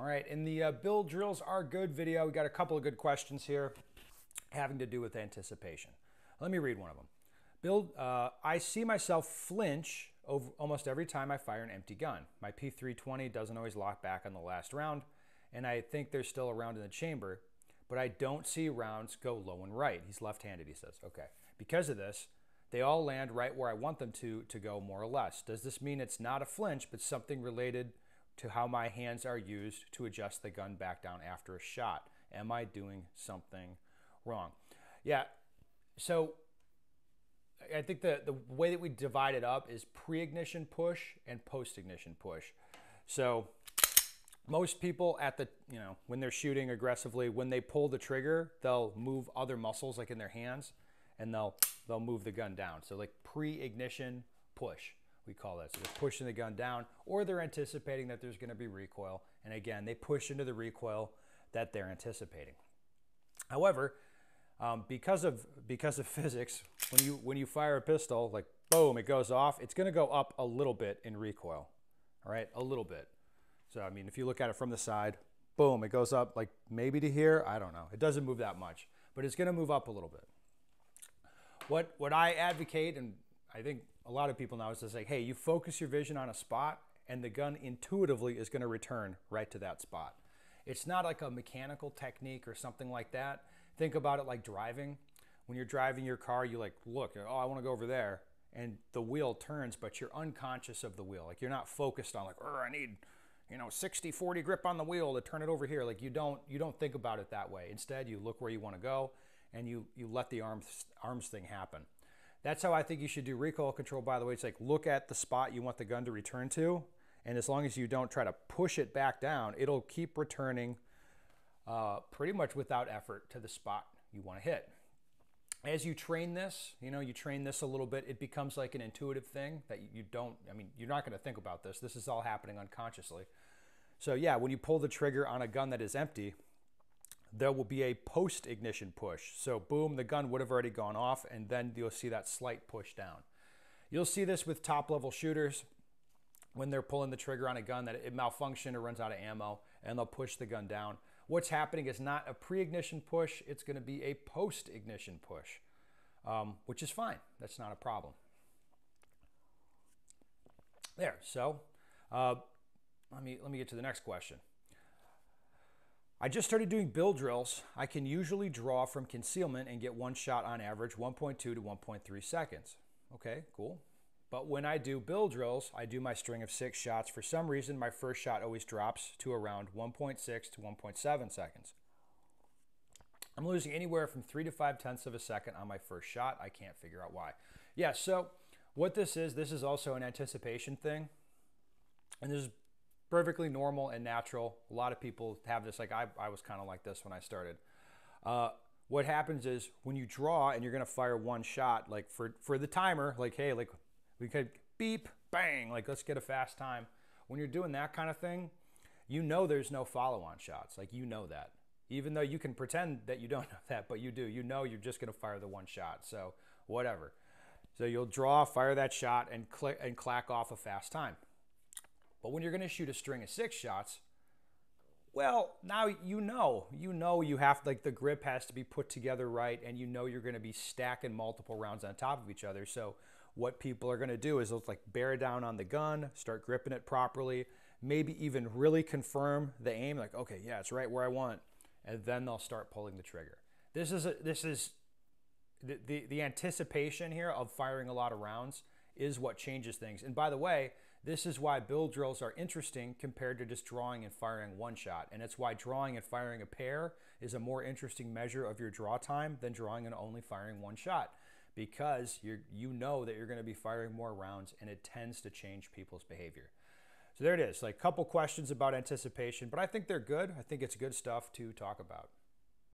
All right, in the build drills are good video, we got a couple of good questions here having to do with anticipation. Let me read one of them. I see myself flinch almost every time I fire an empty gun. My P320 doesn't always lock back on the last round, and I think there's still a round in the chamber, but I don't see rounds go low and right. He's left-handed, he says. Okay. Because of this, they all land right where I want them to go, more or less. Does this mean it's not a flinch, but something related to how my hands are used to adjust the gun back down after a shot? Am I doing something wrong? Yeah, so I think the way that we divide it up is pre-ignition push and post-ignition push. So most people at the, when they're shooting aggressively, when they pull the trigger, they'll move other muscles like in their hands, and they'll move the gun down. So like pre-ignition push, we call that. So they're pushing the gun down, or they're anticipating that there's going to be recoil, and again, they push into the recoil that they're anticipating. However, because of physics, when you fire a pistol, like boom, it goes off, it's going to go up a little bit in recoil, all right, a little bit. So I mean, if you look at it from the side, boom, it goes up like maybe to here, I don't know. It doesn't move that much, but it's going to move up a little bit. What I advocate, and I think a lot of people now, is to say, hey, you focus your vision on a spot, and the gun intuitively is going to return right to that spot. It's not like a mechanical technique or something like that. Think about it like driving. When you're driving your car, you like look, oh, I want to go over there, and the wheel turns, but you're unconscious of the wheel. Like you're not focused on like, I need 60-40 grip on the wheel to turn it over here. Like you don't think about it that way. Instead, you look where you want to go, and you let the arms thing happen. That's how I think you should do recoil control, by the way. It's like look at the spot you want the gun to return to, and as long as you don't try to push it back down, it'll keep returning pretty much without effort to the spot you want to hit. As you train this, you train this a little bit, it becomes like an intuitive thing that you're not going to think about this. This is all happening unconsciously. So yeah, when you pull the trigger on a gun that is empty, there will be a post-ignition push. So boom, the gun would have already gone off, and then you'll see that slight push down. You'll see this with top-level shooters when they're pulling the trigger on a gun that it malfunctioned or runs out of ammo, and they'll push the gun down. What's happening is not a pre-ignition push, it's going to be a post-ignition push, which is fine. That's not a problem. There, so let me get to the next question. I just started doing build drills. I can usually draw from concealment and get one shot on average 1.2 to 1.3 seconds. Okay, cool. But when I do build drills, I do my string of 6 shots. For some reason, my first shot always drops to around 1.6 to 1.7 seconds. I'm losing anywhere from 3 to 5/10 of a second on my first shot. I can't figure out why. Yeah, so what this is also an anticipation thing. And this is perfectly normal and natural. A lot of people have this. Like I was kind of like this when I started. What happens is when you draw and you're going to fire one shot, like for the timer, like, hey, like we could beep, bang, like let's get a fast time. When you're doing that kind of thing, there's no follow-on shots. Like that. Even though you can pretend that you don't know that, but you do. You're just going to fire the one shot. So whatever. So you'll draw, fire that shot, and clack off a fast time. But when you're going to shoot a string of 6 shots, well, now you have, like, the grip has to be put together right, and you're going to be stacking multiple rounds on top of each other. So what people are going to do is they'll like bear down on the gun, start gripping it properly, maybe even really confirm the aim, like, okay, yeah, it's right where I want, and then they'll start pulling the trigger. This is the anticipation here of firing a lot of rounds is what changes things. And by the way, this is why build drills are interesting compared to just drawing and firing one shot. And it's why drawing and firing a pair is a more interesting measure of your draw time than drawing and only firing one shot, because you know that you're going to be firing more rounds, and it tends to change people's behavior. So there it is, like a couple questions about anticipation, but I think they're good. I think it's good stuff to talk about.